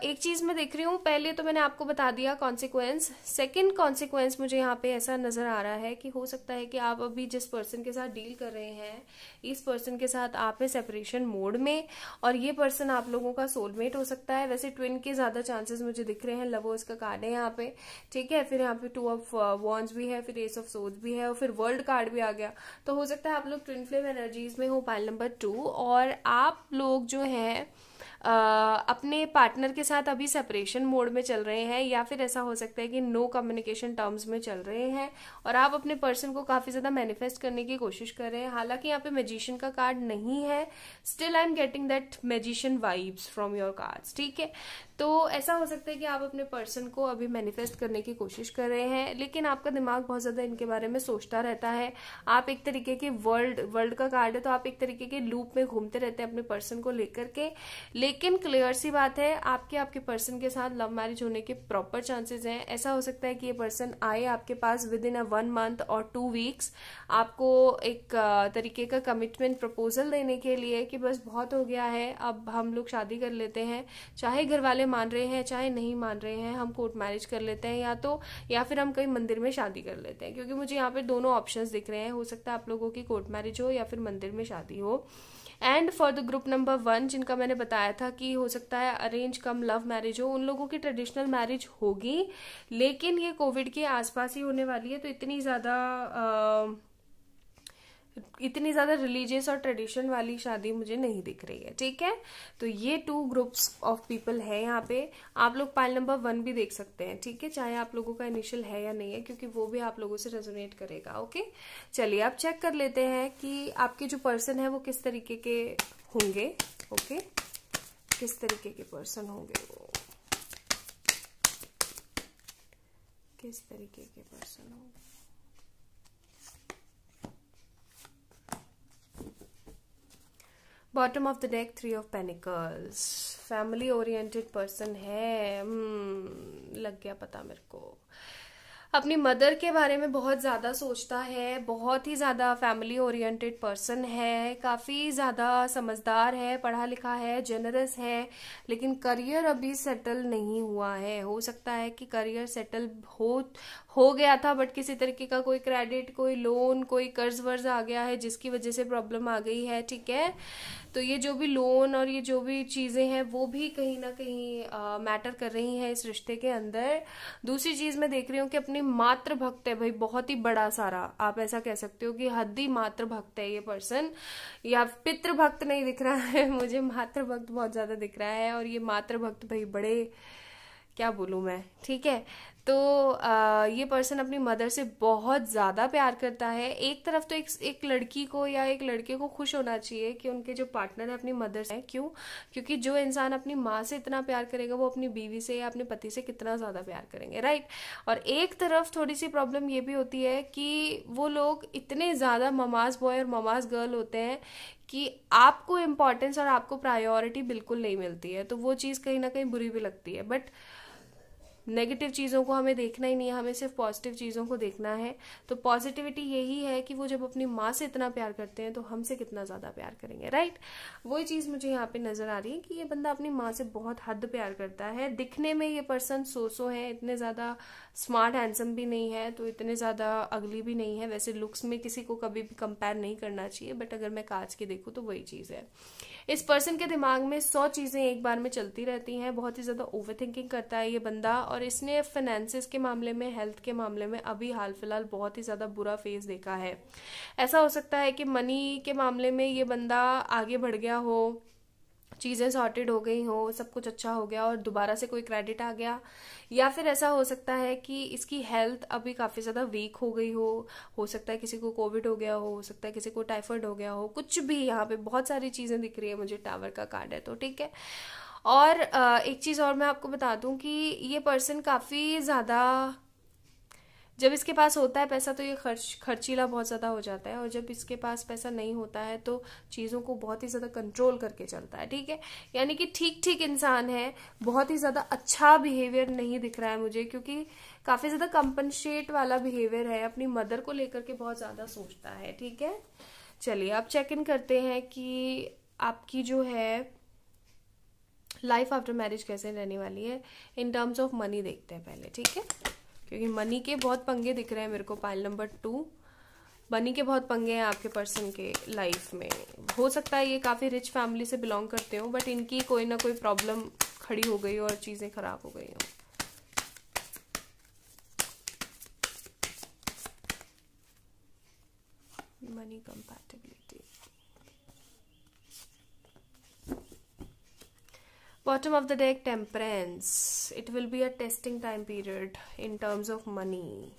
S1: एक चीज मैं देख रही हूँ, पहले तो मैंने आपको बता दिया कॉन्सिक्वेंस। सेकंड कॉन्सिक्वेंस मुझे यहाँ पे ऐसा नजर आ रहा है कि हो सकता है कि आप अभी जिस पर्सन के साथ डील कर रहे हैं, इस पर्सन के साथ आप है सेपरेशन मोड में, और ये पर्सन आप लोगों का सोलमेट हो सकता है। वैसे ट्विन के ज्यादा चांसेस मुझे दिख रहे हैं, लवर्स का कार्ड है यहाँ पे, ठीक है। फिर यहाँ पे 2 ऑफ वॉन्ड्स भी है, फिर एस ऑफ सोर्ड्स भी है, और फिर वर्ल्ड कार्ड भी आ गया। तो हो सकता है आप लोग ट्विन फ्लेम एनर्जीज में हो, पाइल नंबर 2, और आप लोग जो है अपने पार्टनर के साथ अभी सेपरेशन मोड में चल रहे हैं, या फिर ऐसा हो सकता है कि नो कम्युनिकेशन टर्म्स में चल रहे हैं, और आप अपने पर्सन को काफी ज्यादा मैनिफेस्ट करने की कोशिश कर रहे हैं। हालांकि यहाँ पे मैजिशियन का कार्ड नहीं है, still I am getting that magician vibes from your cards, ठीक है। तो ऐसा हो सकता है कि आप अपने पर्सन को अभी मैनिफेस्ट करने की कोशिश कर रहे हैं, लेकिन आपका दिमाग बहुत ज्यादा इनके बारे में सोचता रहता है। आप एक तरीके के वर्ल्ड का कार्ड है, तो आप एक तरीके के लूप में घूमते रहते हैं अपने पर्सन को लेकर के। लेकिन क्लियर सी बात है, आपके पर्सन के साथ लव मैरिज होने के प्रॉपर चांसेस हैं। ऐसा हो सकता है कि ये पर्सन आए आपके पास विद इन 1 मंथ और 2 वीक्स, आपको एक तरीके का कमिटमेंट प्रपोजल देने के लिए कि बस बहुत हो गया है, अब हम लोग शादी कर लेते हैं। चाहे घर वाले मान रहे हैं चाहे नहीं मान रहे हैं, हम कोर्ट मैरिज कर लेते हैं, या फिर हम कहीं मंदिर में शादी कर लेते हैं, क्योंकि मुझे यहाँ पे दोनों ऑप्शंस दिख रहे हैं। हो सकता है आप लोगों की कोर्ट मैरिज हो या फिर मंदिर में शादी हो। And for the group number 1, जिनका मैंने बताया था कि हो सकता है अरेंज कम लव मैरिज हो, उन लोगों की ट्रेडिशनल मैरिज होगी, लेकिन ये कोविड के आसपास ही होने वाली है, तो इतनी ज्यादा रिलीजियस और ट्रेडिशन वाली शादी मुझे नहीं दिख रही है, ठीक है। तो ये 2 ग्रुप्स ऑफ पीपल है यहाँ पे। आप लोग पाइल नंबर 1 भी देख सकते हैं, ठीक है, चाहे आप लोगों का इनिशियल है या नहीं है, क्योंकि वो भी आप लोगों से रेजोनेट करेगा। ओके, चलिए आप चेक कर लेते हैं कि आपके जो पर्सन है वो किस तरीके के होंगे। ओके, किस तरीके के पर्सन होंगे वो, किस तरीके के पर्सन होंगे। Bottom of the deck 3 of pentacles, family oriented person है। लग गया पता मेरे को। अपनी मदर के बारे में बहुत ज्यादा सोचता है, बहुत ही ज्यादा फैमिली ओरिएंटेड पर्सन है, काफी ज्यादा समझदार है, पढ़ा लिखा है, जेनरस है, लेकिन करियर अभी सेटल नहीं हुआ है। हो सकता है कि करियर सेटल हो गया था, बट किसी तरीके का कोई क्रेडिट, कोई लोन, कोई कर्ज वर्ज आ गया है, जिसकी वजह से प्रॉब्लम आ गई है, ठीक है। तो ये जो भी लोन और ये जो भी चीजें हैं वो भी कहीं ना कहीं मैटर कर रही हैं इस रिश्ते के अंदर। दूसरी चीज मैं देख रही हूँ कि अपनी मातृ भक्त है भाई, बहुत ही बड़ा सारा, आप ऐसा कह सकते हो कि हद्दी मातृ भक्त है ये पर्सन, या पितृ भक्त नहीं दिख रहा है मुझे, मातृ भक्त बहुत ज्यादा दिख रहा है। और ये मातृ भक्त भाई बड़े, क्या बोलूं मैं, ठीक है। तो ये पर्सन अपनी मदर से बहुत ज्यादा प्यार करता है। एक तरफ तो एक लड़की को या एक लड़के को खुश होना चाहिए कि उनके जो पार्टनर है अपनी मदर से। क्यों? क्योंकि जो इंसान अपनी माँ से इतना प्यार करेगा वो अपनी बीवी से या अपने पति से कितना ज्यादा प्यार करेंगे, राइट। और एक तरफ थोड़ी सी प्रॉब्लम ये भी होती है कि वो लोग इतने ज्यादा ममाज बॉय और ममाज गर्ल होते हैं कि आपको इम्पोर्टेंस और आपको प्रायोरिटी बिल्कुल नहीं मिलती है। तो वो चीज कहीं ना कहीं बुरी भी लगती है, बट नेगेटिव चीजों को हमें देखना ही नहीं है, हमें सिर्फ पॉजिटिव चीजों को देखना है। तो पॉजिटिविटी यही है कि वो जब अपनी माँ से इतना प्यार करते हैं तो हमसे कितना ज्यादा प्यार करेंगे, राइट। वही चीज मुझे यहाँ पे नजर आ रही है कि ये बंदा अपनी माँ से बहुत हद प्यार करता है। दिखने में ये पर्सन सो है, इतने ज्यादा स्मार्ट हैंडसम भी नहीं है, तो इतने ज्यादा अगली भी नहीं है। वैसे लुक्स में किसी को कभी भी कंपेयर नहीं करना चाहिए, बट अगर मैं कांच की देखूं तो वही चीज है। इस पर्सन के दिमाग में 100 चीजें एक बार में चलती रहती हैं, बहुत ही ज्यादा ओवर थिंकिंग करता है ये बंदा। और इसने फाइनेंसेस के मामले में, हेल्थ के मामले में अभी हाल फिलहाल बहुत ही ज्यादा बुरा फेज देखा है। ऐसा हो सकता है कि मनी के मामले में ये बंदा आगे बढ़ गया हो, चीजें सॉर्टेड हो गई हो, सब कुछ अच्छा हो गया और दोबारा से कोई क्रेडिट आ गया, या फिर ऐसा हो सकता है कि इसकी हेल्थ अभी काफी ज्यादा वीक हो गई हो सकता है किसी को कोविड हो गया हो सकता है किसी को टाइफाइड हो गया हो, कुछ भी। यहाँ पे बहुत सारी चीजें दिख रही है मुझे, टावर का कार्ड है तो ठीक है। और एक चीज और मैं आपको बता दूं कि ये पर्सन काफी ज्यादा, जब इसके पास होता है पैसा तो ये खर्चीला बहुत ज्यादा हो जाता है, और जब इसके पास पैसा नहीं होता है तो चीजों को बहुत ही ज्यादा कंट्रोल करके चलता है, ठीक है। यानी कि ठीक ठीक इंसान है, बहुत ही ज्यादा अच्छा बिहेवियर नहीं दिख रहा है मुझे, क्योंकि काफी ज्यादा कंपनसेट वाला बिहेवियर है, अपनी मदर को लेकर के बहुत ज्यादा सोचता है, ठीक है। चलिए आप चेक इन करते हैं कि आपकी जो है लाइफ आफ्टर मैरिज कैसे रहने वाली है इन टर्म्स ऑफ मनी देखते हैं पहले, ठीक है, क्योंकि मनी के बहुत पंगे दिख रहे हैं मेरे को। पाइल नंबर 2, मनी के बहुत पंगे हैं आपके पर्सन के लाइफ में। हो सकता है ये काफ़ी रिच फैमिली से बिलोंग करते हो, बट इनकी कोई ना कोई प्रॉब्लम खड़ी हो गई और चीज़ें खराब हो गई हो। Money compatibility. Bottom of the deck, temperance. It will be a testing time period in terms of money.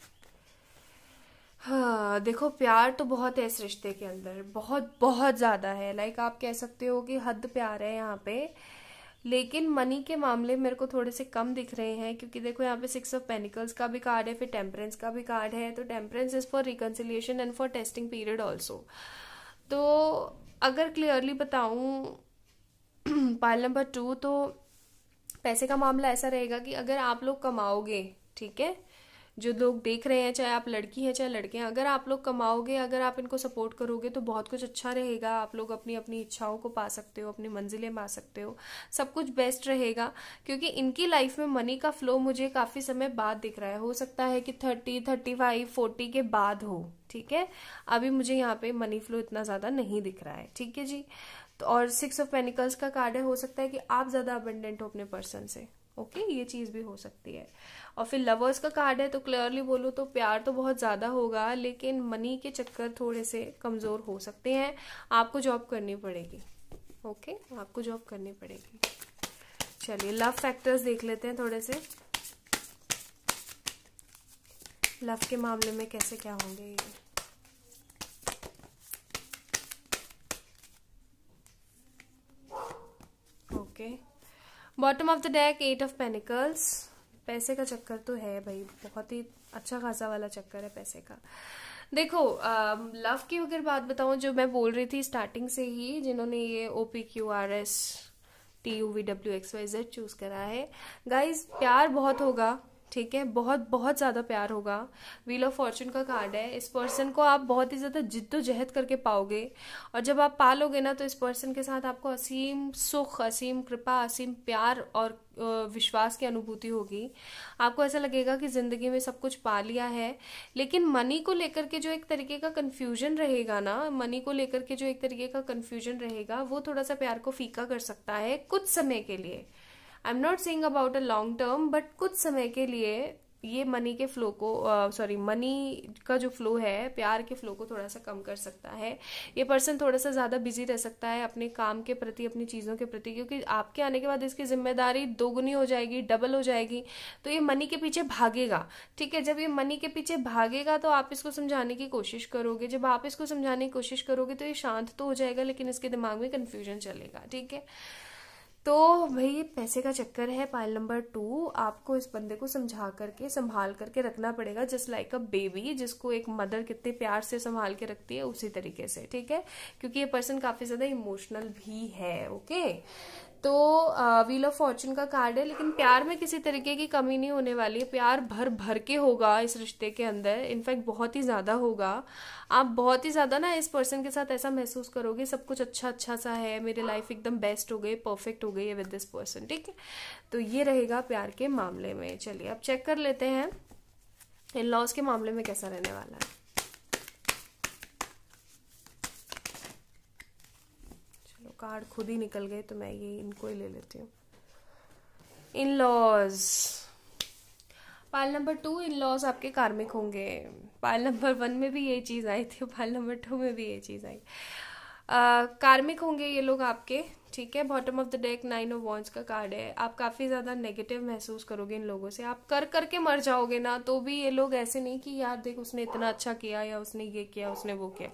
S1: हाँ देखो, प्यार तो बहुत है इस रिश्ते के अंदर, बहुत बहुत ज़्यादा है। लाइक आप कह सकते हो कि हद प्यार है यहाँ पे, लेकिन मनी के मामले मेरे को थोड़े से कम दिख रहे हैं, क्योंकि देखो यहाँ पे 6 ऑफ पेनिकल्स का भी कार्ड है, फिर टेम्परेंस का भी कार्ड है। तो temperance is for reconciliation and for testing period also. तो अगर क्लियरली बताऊँ पाइल नंबर 2, तो पैसे का मामला ऐसा रहेगा कि अगर आप लोग कमाओगे, ठीक है, जो लोग देख रहे हैं, चाहे आप लड़की हैं चाहे लड़के हैं, अगर आप लोग कमाओगे, अगर आप इनको सपोर्ट करोगे तो बहुत कुछ अच्छा रहेगा। आप लोग अपनी अपनी इच्छाओं को पा सकते हो, अपनी मंजिलें पा सकते हो, सब कुछ बेस्ट रहेगा। क्योंकि इनकी लाइफ में मनी का फ्लो मुझे काफ़ी समय बाद दिख रहा है। हो सकता है कि 30, 35, 40 के बाद हो, ठीक है। अभी मुझे यहाँ पे मनी फ्लो इतना ज़्यादा नहीं दिख रहा है, ठीक है जी। तो और 6 ऑफ पेनिकल्स का कार्ड है, हो सकता है कि आप ज़्यादा अबंडेंट हो अपने पर्सन से, ओके, ये चीज़ भी हो सकती है। और फिर लवर्स का कार्ड है, तो क्लियरली बोलो तो प्यार तो बहुत ज़्यादा होगा, लेकिन मनी के चक्कर थोड़े से कमज़ोर हो सकते हैं। आपको जॉब करनी पड़ेगी, ओके, आपको जॉब करनी पड़ेगी। चलिए लव फैक्टर्स देख लेते हैं थोड़े से, लव के मामले में कैसे क्या होंगे ये। Okay, bottom of the deck 8 of pentacles. पैसे का चक्कर तो है भाई, बहुत ही अच्छा खासा वाला चक्कर है पैसे का। देखो लव की अगर बात बताऊं, जो मैं बोल रही थी स्टार्टिंग से ही, जिन्होंने ये OPQRSTUVWXYZ चूज करा है, गाइज प्यार बहुत होगा, ठीक है, बहुत बहुत ज्यादा प्यार होगा। व्हील ऑफ फॉर्चून का कार्ड है। इस पर्सन को आप बहुत ही ज्यादा जिद्दोजहद करके पाओगे, और जब आप पालोगे ना, तो इस पर्सन के साथ आपको असीम सुख, असीम कृपा, असीम प्यार और विश्वास की अनुभूति होगी। आपको ऐसा लगेगा कि जिंदगी में सब कुछ पा लिया है। लेकिन मनी को लेकर के जो एक तरीके का कंफ्यूजन रहेगा ना, मनी को लेकर के जो एक तरीके का कंफ्यूजन रहेगा, वो थोड़ा सा प्यार को फीका कर सकता है कुछ समय के लिए। I am not saying about a long term, but कुछ समय के लिए ये मनी के फ्लो को मनी का जो फ्लो है, प्यार के फ्लो को थोड़ा सा कम कर सकता है। ये पर्सन थोड़ा सा ज्यादा बिजी रह सकता है अपने काम के प्रति, अपनी चीजों के प्रति, क्योंकि आपके आने के बाद इसकी जिम्मेदारी दोगुनी हो जाएगी, डबल हो जाएगी। तो ये मनी के पीछे भागेगा, ठीक है। जब ये मनी के पीछे भागेगा तो आप इसको समझाने की कोशिश करोगे। जब आप इसको समझाने की कोशिश करोगे तो ये शांत तो हो जाएगा, लेकिन इसके दिमाग में कंफ्यूजन चलेगा, ठीक है। तो भाई पैसे का चक्कर है। पाइल नंबर 2, आपको इस बंदे को समझा करके, संभाल करके रखना पड़ेगा, जस्ट लाइक अ बेबी, जिसको एक मदर कितने प्यार से संभाल के रखती है, उसी तरीके से, ठीक है। क्योंकि ये पर्सन काफी ज्यादा इमोशनल भी है, ओके। तो व्हील ऑफ फॉर्चून का कार्ड है, लेकिन प्यार में किसी तरीके की कमी नहीं होने वाली है। प्यार भर भर के होगा इस रिश्ते के अंदर, इनफैक्ट बहुत ही ज्यादा होगा। आप बहुत ही ज्यादा ना इस पर्सन के साथ ऐसा महसूस करोगे, सब कुछ अच्छा अच्छा सा है, मेरी लाइफ एकदम बेस्ट हो गई, परफेक्ट हो गई है विद दिस पर्सन, ठीक है। तो ये रहेगा प्यार के मामले में। चलिए अब चेक कर लेते हैं इन लॉज के मामले में कैसा रहने वाला है। कार्ड खुद ही निकल गए, तो मैं ये इनको ही ले लेती हूँ। In laws, pile number 2, in laws आपके कार्मिक होंगे। पाइल नंबर 1 में भी ये चीज आई थी, पाइल नंबर 2 में भी ये चीज आई। कार्मिक होंगे ये लोग आपके, ठीक है। Bottom of the deck 9 of wands का कार्ड है। आप काफी ज्यादा नेगेटिव महसूस करोगे इन लोगों से। आप कर करके मर जाओगे ना, तो भी ये लोग ऐसे नहीं कि यार देख उसने इतना अच्छा किया, या उसने ये किया, उसने वो किया,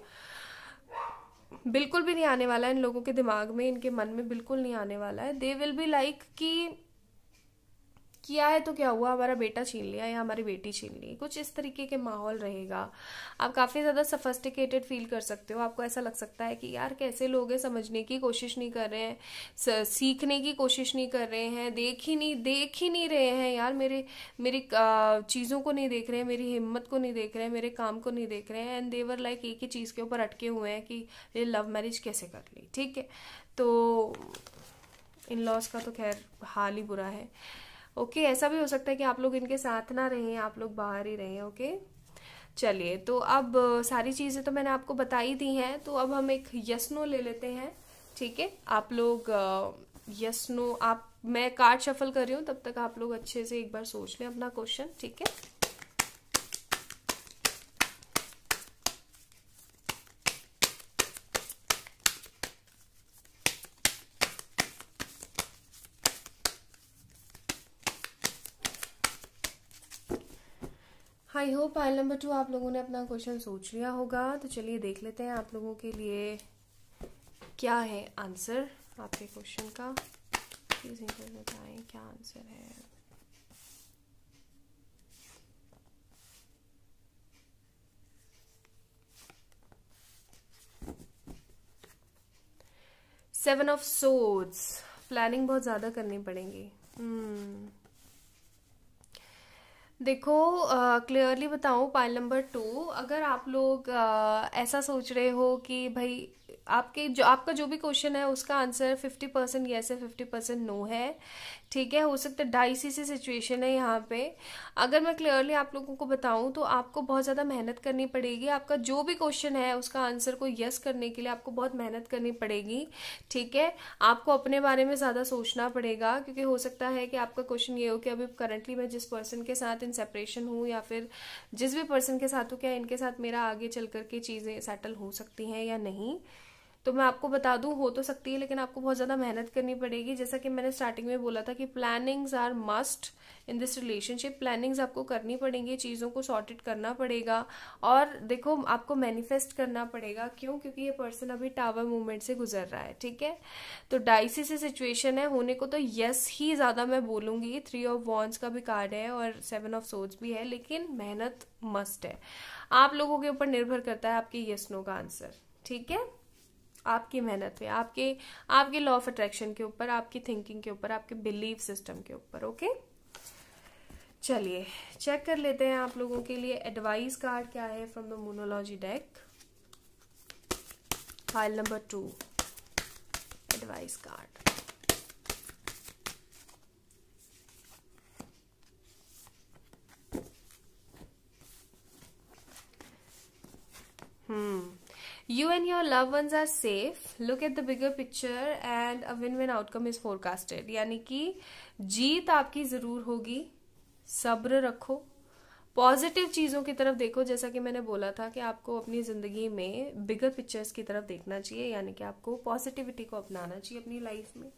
S1: बिल्कुल भी नहीं आने वाला है इन लोगों के दिमाग में, इनके मन में बिल्कुल नहीं आने वाला है। दे विल बी लाइक कि किया है तो क्या हुआ, हमारा बेटा छीन लिया या हमारी बेटी छीन ली, कुछ इस तरीके के माहौल रहेगा। आप काफी ज्यादा सफिस्टिकेटेड फील कर सकते हो। आपको ऐसा लग सकता है कि यार कैसे लोग हैं, समझने की कोशिश नहीं कर रहे हैं, सीखने की कोशिश नहीं कर रहे हैं, देख ही नहीं रहे हैं यार, मेरी चीजों को नहीं देख रहे हैं, मेरी हिम्मत को नहीं देख रहे हैं, मेरे काम को नहीं देख रहे हैं। एंड देवर लाइक एक ही चीज के ऊपर अटके हुए हैं कि ये लव मैरिज कैसे कर ली, ठीक है। तो इन लॉज का तो खैर हाल ही बुरा है। ओके, ऐसा भी हो सकता है कि आप लोग इनके साथ ना रहें, आप लोग बाहर ही रहें। ओके, चलिए, तो अब सारी चीज़ें तो मैंने आपको बताई दी हैं, तो अब हम एक यस नो ले लेते हैं। ठीक है, आप लोग यस नो, आप, मैं कार्ड शफल कर रही हूँ, तब तक आप लोग अच्छे से एक बार सोच लें अपना क्वेश्चन। ठीक है, आई होप पाइल नंबर 2 आप लोगों ने अपना क्वेश्चन सोच लिया होगा। तो चलिए देख लेते हैं आप लोगों के लिए क्या है आंसर आपके क्वेश्चन का। प्लीज बताएं क्या आंसर है। सेवन ऑफ सोर्ड्स, प्लानिंग बहुत ज्यादा करनी पड़ेगी। देखो, क्लियरली बताऊं, पाइल नंबर 2, अगर आप लोग ऐसा सोच रहे हो कि भाई आपका जो भी क्वेश्चन है उसका आंसर 50% यस है, 50% नो है, ठीक है, हो सकता है डाइसी सी सिचुएशन है यहाँ पे। अगर मैं क्लियरली आप लोगों को बताऊं तो आपको बहुत ज़्यादा मेहनत करनी पड़ेगी। आपका जो भी क्वेश्चन है उसका आंसर को यस करने के लिए आपको बहुत मेहनत करनी पड़ेगी। ठीक है, आपको अपने बारे में ज़्यादा सोचना पड़ेगा, क्योंकि हो सकता है कि आपका क्वेश्चन ये हो कि अभी करंटली मैं जिस पर्सन के साथ इन सेपरेशन हूँ, या फिर जिस भी पर्सन के साथ हूँ, क्या इनके साथ मेरा आगे चल करके चीज़ें सेटल हो सकती हैं या नहीं। तो मैं आपको बता दूं, हो तो सकती है, लेकिन आपको बहुत ज्यादा मेहनत करनी पड़ेगी। जैसा कि मैंने स्टार्टिंग में बोला था कि plannings are must in this relationship. Plannings आपको करनी पड़ेंगी, चीजों को सॉर्टेड करना पड़ेगा, और देखो आपको मैनिफेस्ट करना पड़ेगा। क्यों? क्योंकि ये पर्सन अभी टावर मूवमेंट से गुजर रहा है। ठीक है, तो डाइसी से सिचुएशन है, होने को तो यस ही ज्यादा मैं बोलूंगी। 3 ऑफ वॉन्ड्स का भी कार्ड है और 7 ऑफ सोर्ड्स भी है, लेकिन मेहनत मस्ट है। आप लोगों के ऊपर निर्भर करता है आपके यस नो का आंसर। ठीक है, आपकी मेहनत पे, आपके लॉ ऑफ अट्रैक्शन के ऊपर, आपकी थिंकिंग के ऊपर, आपके बिलीफ सिस्टम के ऊपर। ओके, चलिए चेक कर लेते हैं आप लोगों के लिए एडवाइस कार्ड क्या है from the monology deck. File number 2, advice card. You and your loved ones are safe. Look at the bigger picture and a win-win outcome is forecasted. यानी कि जीत आपकी जरूर होगी, सब्र रखो, पॉजिटिव चीजों की तरफ देखो। जैसा कि मैंने बोला था कि आपको अपनी जिंदगी में बिगर पिक्चर्स की तरफ देखना चाहिए, यानी कि आपको पॉजिटिविटी को अपनाना चाहिए अपनी लाइफ में।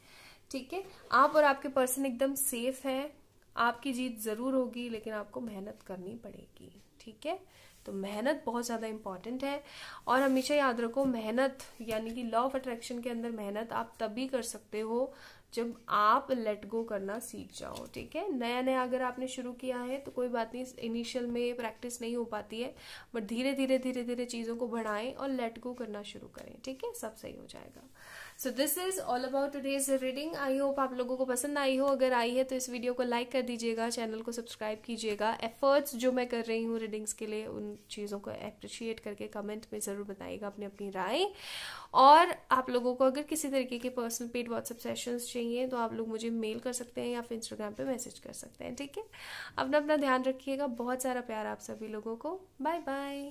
S1: ठीक है, आप और आपके पर्सन एकदम सेफ है, आपकी जीत जरूर होगी, लेकिन आपको मेहनत करनी पड़ेगी। ठीक है, तो मेहनत बहुत ज्यादा इंपॉर्टेंट है, और हमेशा याद रखो, मेहनत यानी कि लॉ ऑफ अट्रैक्शन के अंदर मेहनत आप तभी कर सकते हो जब आप लेट गो करना सीख जाओ। ठीक है, नया नया अगर आपने शुरू किया है तो कोई बात नहीं, इनिशियल में प्रैक्टिस नहीं हो पाती है, बट धीरे धीरे धीरे धीरे चीजों को बढ़ाएं और लेट गो करना शुरू करें। ठीक है, सब सही हो जाएगा। So this is all about today's reading. I hope आप लोगों को पसंद आई हो। अगर आई है तो इस वीडियो को लाइक कर दीजिएगा, चैनल को सब्सक्राइब कीजिएगा। एफर्ट्स जो मैं कर रही हूँ रीडिंग्स के लिए, उन चीज़ों को अप्रिशिएट करके कमेंट में ज़रूर बताइएगा अपनी अपनी राय। और आप लोगों को अगर किसी तरीके के पर्सनल पेड व्हाट्सएप सेशंस चाहिए तो आप लोग मुझे मेल कर सकते हैं या फिर इंस्टाग्राम पे मैसेज कर सकते हैं। ठीक है, अपना ध्यान रखिएगा। बहुत सारा प्यार आप सभी लोगों को। Bye bye.